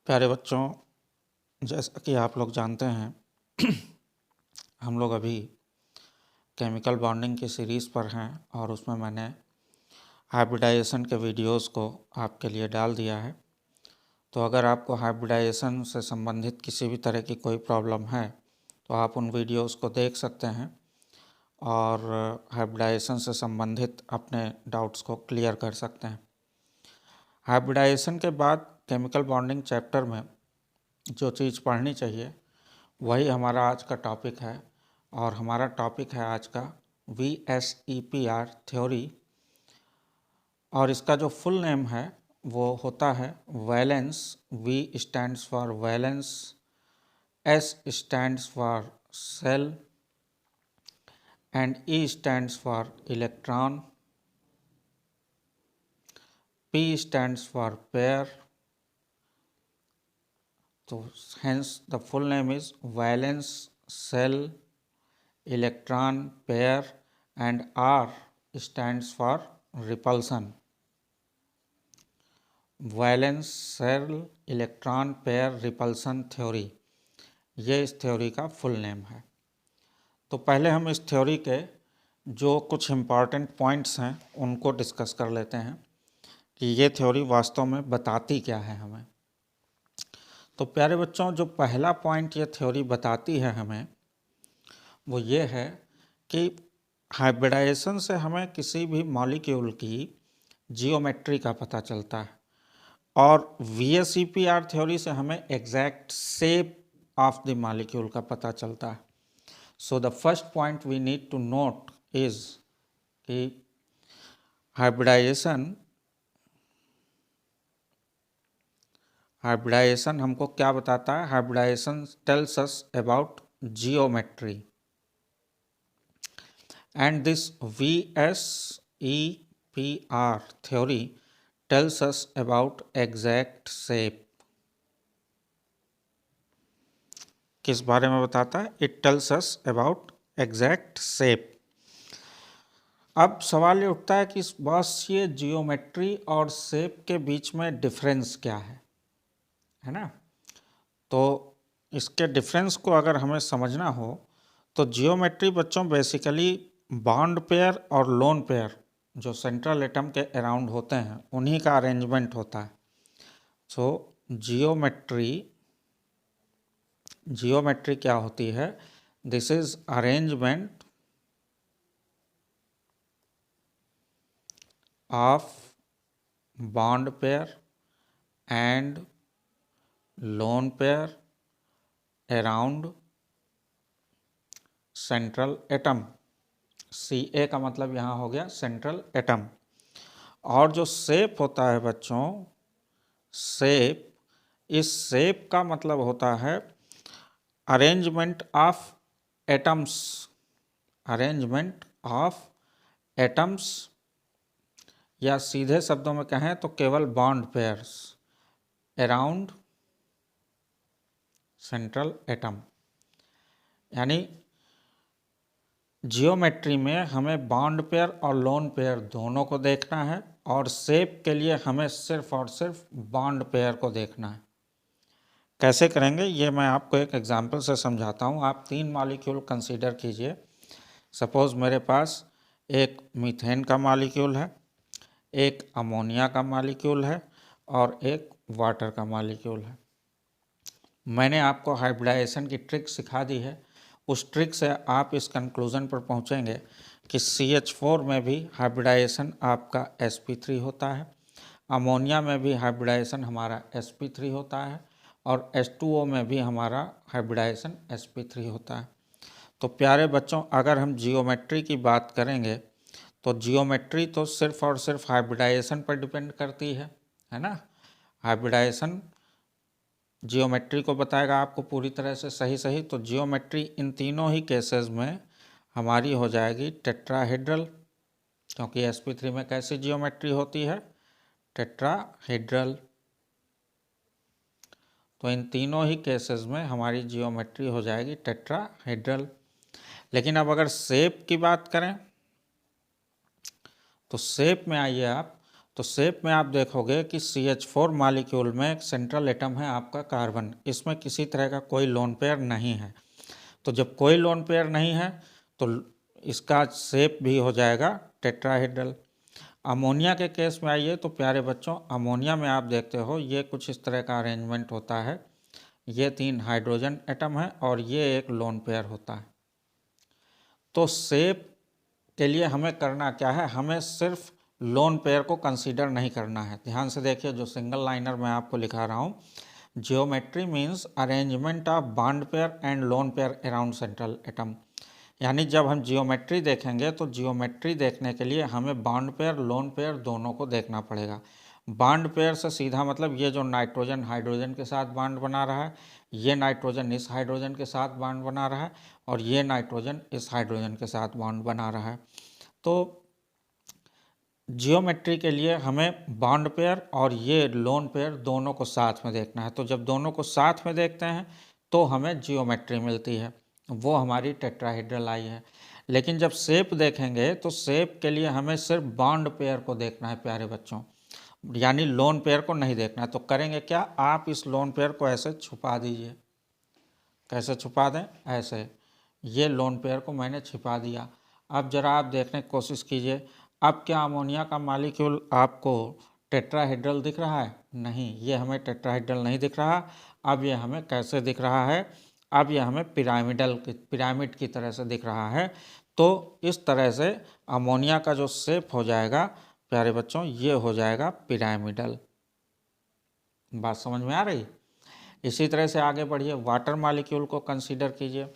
प्यारे बच्चों, जैसा कि आप लोग जानते हैं हम लोग अभी केमिकल बॉन्डिंग की सीरीज़ पर हैं और उसमें मैंने हाइब्रिडाइजेशन के वीडियोस को आपके लिए डाल दिया है। तो अगर आपको हाइब्रिडाइजेशन से संबंधित किसी भी तरह की कोई प्रॉब्लम है तो आप उन वीडियोस को देख सकते हैं और हाइब्रिडाइजेशन से संबंधित अपने डाउट्स को क्लियर कर सकते हैं। हाइब्रिडाइजेशन के बाद केमिकल बॉन्डिंग चैप्टर में जो चीज़ पढ़नी चाहिए वही हमारा आज का टॉपिक है और हमारा टॉपिक है आज का VSEPR थ्योरी। और इसका जो फुल नेम है वो होता है valence. V stands for valence, S stands for sale and E stands for electron, P stands for pair. तो hence the full name is valence, cell, electron, pair and R stands for repulsion. Valence, shell, electron, pair, repulsion theory, ये इस theory का full name है। तो पहले हम इस theory के जो कुछ इम्पॉर्टेंट पॉइंट्स हैं उनको डिस्कस कर लेते हैं कि ये थ्योरी वास्तव में बताती क्या है हमें। तो प्यारे बच्चों, जो पहला पॉइंट ये थ्योरी बताती है हमें वो ये है कि हाइब्रिडाइजेशन से हमें किसी भी मॉलिक्यूल की जियोमेट्री का पता चलता है और VSEPR थ्योरी से हमें exact shape of the molecule का पता चलता है। So the first point we need to note is कि हाइब्रिडाइजेशन हमको क्या बताता है। Hybridisation tells us about geometry and this VSEPR theory tells us about exact shape। किस बारे में बताता है? It tells us about exact shape। अब सवाल ये उठता है कि बस ये जियोमेट्री और शेप के बीच में डिफरेंस क्या है ना। तो इसके डिफरेंस को अगर हमें समझना हो तो जियोमेट्री बच्चों बेसिकली बॉन्ड पेयर और लोन पेयर जो सेंट्रल एटम के अराउंड होते हैं उन्हीं का अरेंजमेंट होता है। सो जियोमेट्री क्या होती है? This is arrangement of bond pair and lone pair around central atom. CA का मतलब यहाँ हो गया सेंट्रल एटम। और जो शेप होता है बच्चों, शेप, इस शेप का मतलब होता है arrangement of atoms, arrangement of atoms, या सीधे शब्दों में कहें तो केवल bond pairs around central atom. यानी जियोमेट्री में हमें बॉन्ड पेयर और लोन पेयर दोनों को देखना है और शेप के लिए हमें सिर्फ और सिर्फ बॉन्ड पेयर को देखना है। कैसे करेंगे ये मैं आपको एक एग्जांपल से समझाता हूँ। आप 3 मॉलिक्यूल कंसीडर कीजिए। सपोज़ मेरे पास एक मीथेन का मॉलिक्यूल है, एक अमोनिया का मॉलिक्यूल है और एक वाटर का मॉलिक्यूल है। मैंने आपको हाइब्रिडाइजेशन की ट्रिक सिखा दी है। उस ट्रिक से आप इस कंक्लूज़न पर पहुंचेंगे कि CH4 में भी हाइब्रिडाइजेशन आपका sp3 होता है, अमोनिया में भी हाइब्रिडाइजेशन हमारा sp3 होता है और H2O में भी हमारा हाइब्रिडाइजेशन sp3 होता है। तो प्यारे बच्चों, अगर हम जियोमेट्री की बात करेंगे तो जियोमेट्री तो सिर्फ और सिर्फ हाइब्रिडाइजेशन पर डिपेंड करती है ना। हाइब्रिडाइजेशन जियोमेट्री को बताएगा आपको पूरी तरह से सही। तो जियोमेट्री इन तीनों ही केसेस में हमारी हो जाएगी टेट्राहेड्रल, क्योंकि sp3 में कैसी जियोमेट्री होती है? टेट्राहेड्रल। तो इन तीनों ही केसेस में हमारी जियोमेट्री हो जाएगी टेट्राहेड्रल। लेकिन अब अगर शेप की बात करें तो शेप में आइए आप, तो शेप में आप देखोगे कि CH4 मॉलिक्यूल में एक सेंट्रल एटम है आपका कार्बन, इसमें किसी तरह का कोई लोन पेयर नहीं है। तो जब कोई लोन पेयर नहीं है तो इसका शेप भी हो जाएगा टेट्राहेड्रल। अमोनिया के केस में आइए तो प्यारे बच्चों, अमोनिया में आप देखते हो ये कुछ इस तरह का अरेंजमेंट होता है। ये 3 हाइड्रोजन एटम है और ये एक लोन पेयर होता है। तो शेप के लिए हमें करना क्या है, हमें सिर्फ लोन पेयर को कंसीडर नहीं करना है। ध्यान से देखिए, जो सिंगल लाइनर मैं आपको लिखा रहा हूँ, geometry means arrangement of bond pair and lone pair around central atom. यानी जब हम जियोमेट्री देखेंगे तो जियोमेट्री देखने के लिए हमें बॉन्ड पेयर लोन पेयर दोनों को देखना पड़ेगा। बॉन्ड पेयर से सीधा मतलब ये जो नाइट्रोजन हाइड्रोजन के साथ बॉन्ड बना रहा है, ये नाइट्रोजन इस हाइड्रोजन के साथ बॉन्ड बना रहा है और ये नाइट्रोजन इस हाइड्रोजन के साथ बॉन्ड बना रहा है। तो जियोमेट्री के लिए हमें बॉन्ड पेयर और ये लोन पेयर दोनों को साथ में देखना है। तो जब दोनों को साथ में देखते हैं तो हमें जियोमेट्री मिलती है, वो हमारी टेट्राहेड्रल आई है। लेकिन जब शेप देखेंगे तो शेप के लिए हमें सिर्फ बॉन्ड पेयर को देखना है प्यारे बच्चों, यानी लोन पेयर को नहीं देखना है। तो करेंगे क्या, आप इस लोन पेयर को ऐसे छुपा दीजिए। कैसे छुपा दें, ऐसे, ये लोन पेयर को मैंने छिपा दिया। अब जरा आप देखने की कोशिश कीजिए, अब क्या अमोनिया का मॉलिक्यूल आपको टेट्राहेड्रल दिख रहा है? नहीं, ये हमें टेट्राहेड्रल नहीं दिख रहा। अब ये हमें कैसे दिख रहा है, अब ये हमें पिरामिड की तरह से दिख रहा है। तो इस तरह से अमोनिया का जो शेप हो जाएगा प्यारे बच्चों, ये हो जाएगा पिरामिडल। बात समझ में आ रही? इसी तरह से आगे बढ़िए, वाटर मॉलिक्यूल को कंसीडर कीजिए।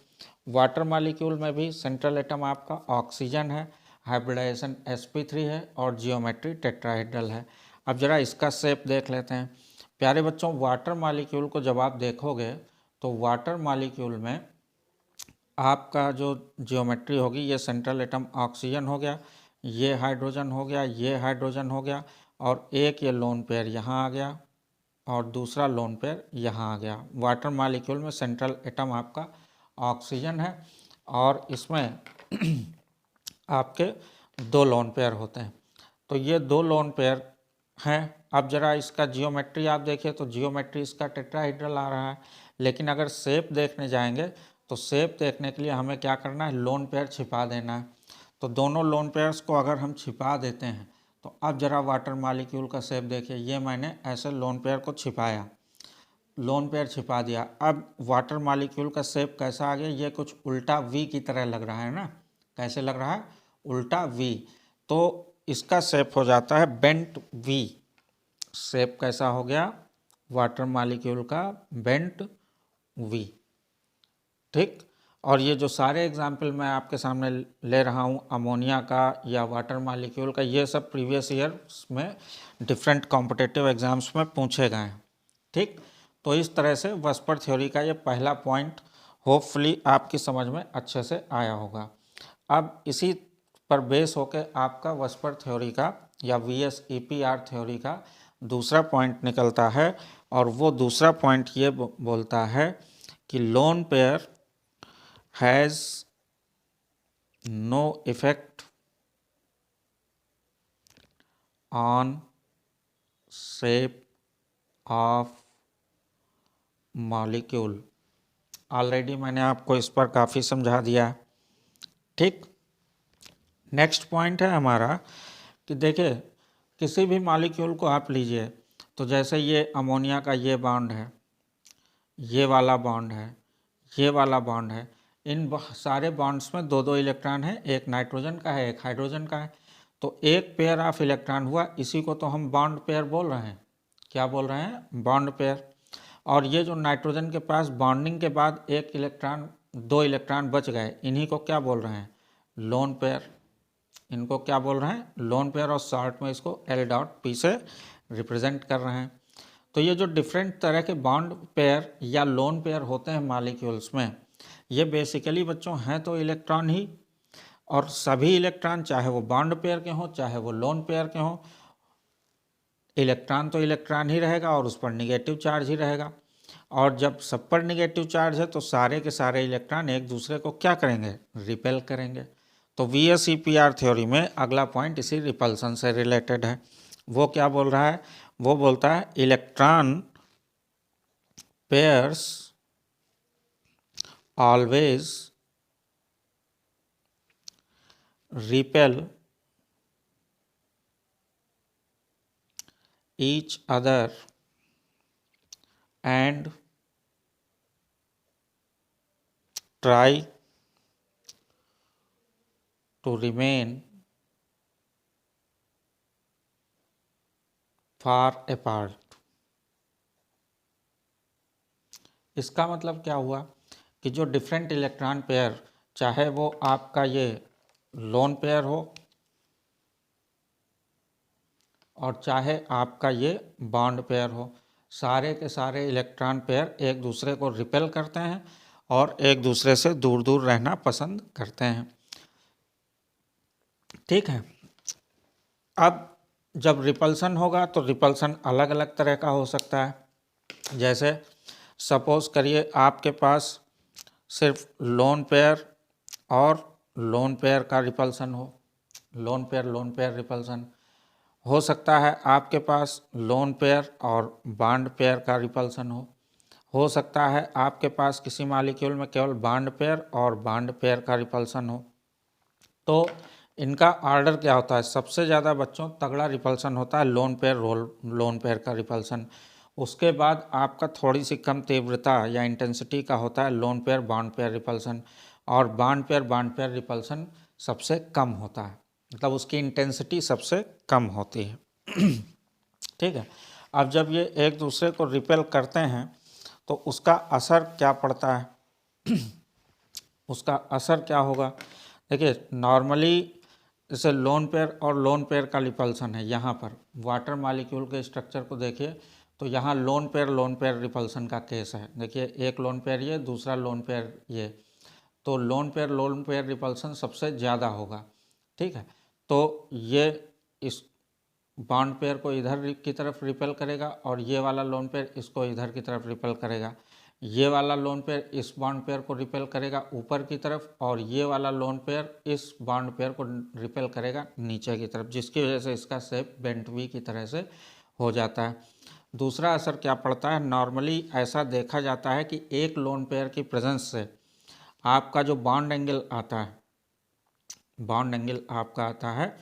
वाटर मॉलिक्यूल में भी सेंट्रल एटम आपका ऑक्सीजन है, हाइब्रिडाइजेशन sp3 है और जियोमेट्री टेट्राहेड्रल है। अब जरा इसका शेप देख लेते हैं। प्यारे बच्चों, वाटर मॉलिक्यूल को जब आप देखोगे तो वाटर मॉलिक्यूल में आपका जो जियोमेट्री होगी, ये सेंट्रल एटम ऑक्सीजन हो गया, ये हाइड्रोजन हो गया, ये हाइड्रोजन हो गया और एक ये लोन पेयर यहाँ आ गया और दूसरा लोन पेयर यहाँ आ गया। वाटर मॉलिक्यूल में सेंट्रल एटम आपका ऑक्सीजन है और इसमें आपके 2 लोन पेयर होते हैं। तो ये 2 लोन पेयर हैं। अब जरा इसका जियोमेट्री आप देखिए तो जियोमेट्री इसका टेट्राहेड्रल आ रहा है। लेकिन अगर शेप देखने जाएंगे तो शेप देखने के लिए हमें क्या करना है, लोन पेयर छिपा देना है। तो दोनों लोन पेयर्स को अगर हम छिपा देते हैं तो अब जरा वाटर मॉलिक्यूल का शेप देखिए, ये मैंने ऐसे लोन पेयर को छिपाया, लोन पेयर छिपा दिया। अब वाटर मॉलिक्यूल का शेप कैसा आ गया, ये कुछ उल्टा वी की तरह लग रहा है ना। कैसे लग रहा है, उल्टा वी। तो इसका शेप हो जाता है बेंट वी। शेप कैसा हो गया वाटर मॉलिक्यूल का, बेंट वी। ठीक। और ये जो सारे एग्जाम्पल मैं आपके सामने ले रहा हूँ अमोनिया का या वाटर मॉलिक्यूल का, ये सब प्रीवियस ईयर में डिफरेंट कॉम्पिटिटिव एग्जाम्स में पूछे गए हैं। ठीक। तो इस तरह से वेस्पर थ्योरी का ये पहला पॉइंट होपफुली आपकी समझ में अच्छे से आया होगा। अब इसी पर बेस होकर आपका वेस्पर थ्योरी का या VSEPR थ्योरी का दूसरा पॉइंट निकलता है और वो दूसरा पॉइंट ये बोलता है कि lone pair has no effect on shape of molecule. Already मैंने आपको इस पर काफ़ी समझा दिया है। ठीक। नेक्स्ट पॉइंट है हमारा कि देखिए, किसी भी मॉलिक्यूल को आप लीजिए तो जैसे ये अमोनिया का ये बॉन्ड है, ये वाला बॉन्ड है, ये वाला बॉन्ड है, इन सारे बॉन्ड्स में 2-2 इलेक्ट्रॉन है, एक नाइट्रोजन का है, एक हाइड्रोजन का है। तो एक पेयर ऑफ इलेक्ट्रॉन हुआ, इसी को तो हम बॉन्ड पेयर बोल रहे हैं। क्या बोल रहे हैं, बॉन्ड पेयर। और ये जो नाइट्रोजन के पास बॉन्डिंग के बाद एक इलेक्ट्रॉन 2 इलेक्ट्रॉन बच गए, इन्हीं को क्या बोल रहे हैं, लोन पेयर। इनको क्या बोल रहे हैं, लोन पेयर, और शॉर्ट में इसको L.P से रिप्रेजेंट कर रहे हैं। तो ये जो डिफरेंट तरह के बॉन्ड पेयर या लोन पेयर होते हैं मॉलिक्यूल्स में, ये बेसिकली बच्चों हैं तो इलेक्ट्रॉन ही, और सभी इलेक्ट्रॉन चाहे वो बॉन्ड पेयर के हों चाहे वो लोन पेयर के हों, इलेक्ट्रॉन तो इलेक्ट्रॉन ही रहेगा और उस पर निगेटिव चार्ज ही रहेगा। और जब सब पर निगेटिव चार्ज है तो सारे के सारे इलेक्ट्रॉन एक दूसरे को क्या करेंगे, रिपेल करेंगे। तो VSEPR थ्योरी में अगला पॉइंट इसी रिपल्सन से रिलेटेड है। वो क्या बोल रहा है, वो बोलता है electron pairs always repel each other and try to remain far apart। इसका मतलब क्या हुआ कि जो डिफरेंट इलेक्ट्रॉन पेयर, चाहे वो आपका ये लोन पेयर हो और चाहे आपका ये बॉन्ड पेयर हो, सारे के सारे इलेक्ट्रॉन पेयर एक दूसरे को रिपेल करते हैं और एक दूसरे से दूर दूर रहना पसंद करते हैं। ठीक है। अब जब रिपल्सन होगा तो रिपल्सन अलग अलग तरह का हो सकता है। जैसे सपोज करिए आपके पास सिर्फ लोन पेयर और लोन पेयर का रिपल्सन हो, लोन पेयर रिपल्सन हो सकता है। आपके पास लोन पेयर और बॉन्ड पेयर का रिपल्सन हो सकता है आपके पास किसी मॉलिक्यूल में केवल बॉन्ड पेयर और बॉन्ड पेयर का रिपल्सन हो। तो इनका ऑर्डर क्या होता है, सबसे ज़्यादा बच्चों तगड़ा रिपल्सन होता है लोन पेयर का रिपल्सन। उसके बाद आपका थोड़ी सी कम तीव्रता या इंटेंसिटी का होता है lone pair bond pair repulsion, और बॉन्ड पेयर रिपल्सन सबसे कम होता है, मतलब उसकी इंटेंसिटी सबसे कम होती है। ठीक है। अब जब ये एक दूसरे को रिपेल करते हैं तो उसका असर क्या पड़ता है उसका असर क्या होगा। देखिए नॉर्मली जैसे लोन पेयर और लोन पेयर का रिपल्सन है, यहाँ पर वाटर मॉलिक्यूल के स्ट्रक्चर को देखिए तो यहाँ लोन पेयर रिपल्सन का केस है। देखिए एक लोन पेयर ये, दूसरा लोन पेयर ये, तो लोन पेयर रिपल्सन सबसे ज़्यादा होगा। ठीक है। तो ये इस बॉन्ड पेयर को इधर की तरफ रिपेल करेगा और ये वाला लोन पेयर इसको इधर की तरफ रिपेल करेगा। ये वाला लोन पेयर इस बॉन्ड पेयर को रिपेल करेगा ऊपर की तरफ, और ये वाला लोन पेयर इस बॉन्ड पेयर को रिपेल करेगा नीचे की तरफ, जिसकी वजह से इसका शेप बेंट वी की तरह से हो जाता है। दूसरा असर क्या पड़ता है, नॉर्मली ऐसा देखा जाता है कि एक लोन पेयर की प्रेजेंस से आपका जो बॉन्ड एंगल आता है, बॉन्ड एंगल आपका आता है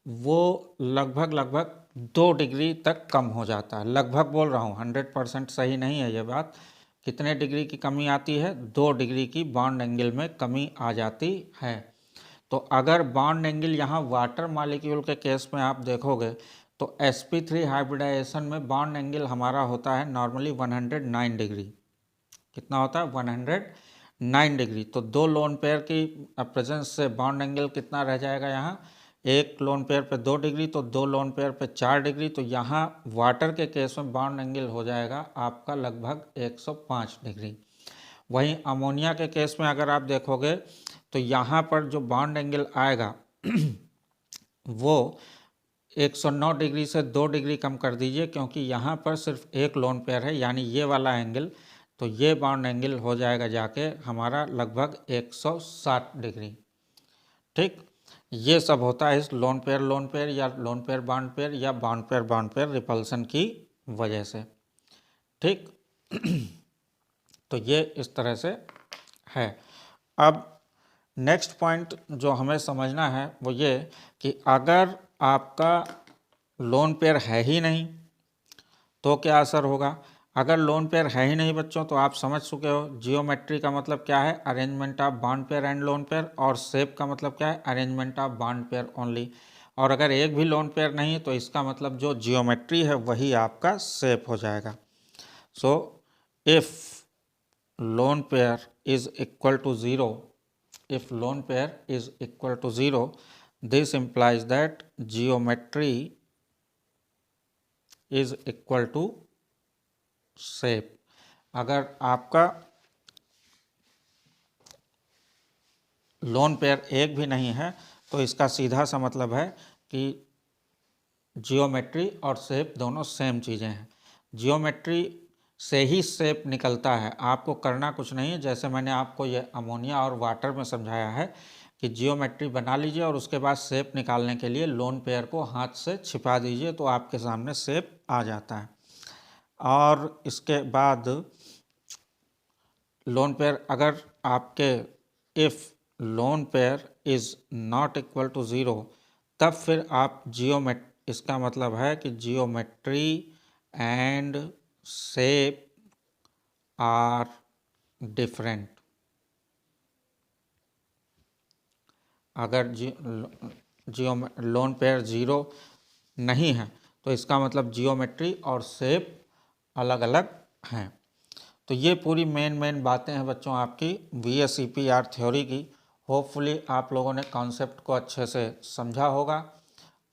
वो लगभग 2 डिग्री तक कम हो जाता है। लगभग बोल रहा हूँ, 100% सही नहीं है ये बात। कितने डिग्री की कमी आती है, 2 डिग्री की बॉन्ड एंगल में कमी आ जाती है। तो अगर बॉन्ड एंगल यहाँ वाटर मॉलिक्यूल के केस में आप देखोगे तो sp3 हाइब्रिडाइजेशन में बॉन्ड एंगल हमारा होता है नॉर्मली 109 डिग्री। कितना होता है, 109 डिग्री। तो 2 लोन पेयर की प्रेजेंस से बॉन्ड एंगल कितना रह जाएगा, यहाँ एक लोन पेयर पे 2 डिग्री तो 2 लोन पेयर पे 4 डिग्री। तो यहाँ वाटर के केस में बॉन्ड एंगल हो जाएगा आपका लगभग 105 डिग्री। वहीं अमोनिया के केस में अगर आप देखोगे तो यहाँ पर जो बॉन्ड एंगल आएगा वो 109 डिग्री से 2 डिग्री कम कर दीजिए, क्योंकि यहाँ पर सिर्फ एक लोन पेयर है, यानी ये वाला एंगल, तो ये बॉन्ड एंगल हो जाएगा जाके हमारा लगभग 160 डिग्री। ठीक, ये सब होता है इस लोन पेयर या लोन पेयर या बॉन्ड पेयर रिपल्सन की वजह से। ठीक तो ये इस तरह से है। अब नेक्स्ट पॉइंट जो हमें समझना है वो ये कि अगर आपका लोन पेयर है ही नहीं तो क्या असर होगा। अगर लोन पेयर है ही नहीं बच्चों तो आप समझ चुके हो जियोमेट्री का मतलब क्या है, arrangement of bond pair and lone pair, और शेप का मतलब क्या है, arrangement of bond pair only. और अगर एक भी लोन पेयर नहीं है तो इसका मतलब जो जियोमेट्री है वही आपका शेप हो जाएगा। So if lone pair is equal to zero, if lone pair is equal to 0, this implies that geometry is equal to shape। अगर आपका लोन पेयर एक भी नहीं है तो इसका सीधा सा मतलब है कि जियोमेट्री और शेप दोनों सेम चीज़ें हैं। जियोमेट्री से ही शेप निकलता है, आपको करना कुछ नहीं है। जैसे मैंने आपको ये अमोनिया और वाटर में समझाया है कि जियोमेट्री बना लीजिए और उसके बाद शेप निकालने के लिए लोन पेयर को हाथ से छिपा दीजिए तो आपके सामने शेप आ जाता है। और इसके बाद लोन पेयर अगर आपके if lone pair is not equal to zero, तब फिर आप इसका मतलब है कि geometry and shape are different. अगर लोन पेयर ज़ीरो नहीं है तो इसका मतलब जियोमेट्री और शेप अलग अलग हैं। तो ये पूरी मेन बातें हैं बच्चों आपकी VSEPR थ्योरी की। होपफुली आप लोगों ने कॉन्सेप्ट को अच्छे से समझा होगा,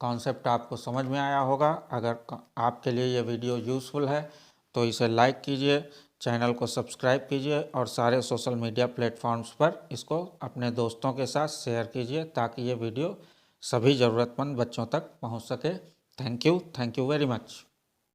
कॉन्सेप्ट आपको समझ में आया होगा। अगर आपके लिए ये वीडियो यूज़फुल है तो इसे लाइक कीजिए, चैनल को सब्सक्राइब कीजिए और सारे सोशल मीडिया प्लेटफॉर्म्स पर इसको अपने दोस्तों के साथ शेयर कीजिए ताकि ये वीडियो सभी ज़रूरतमंद बच्चों तक पहुंच सके। Thank you very much.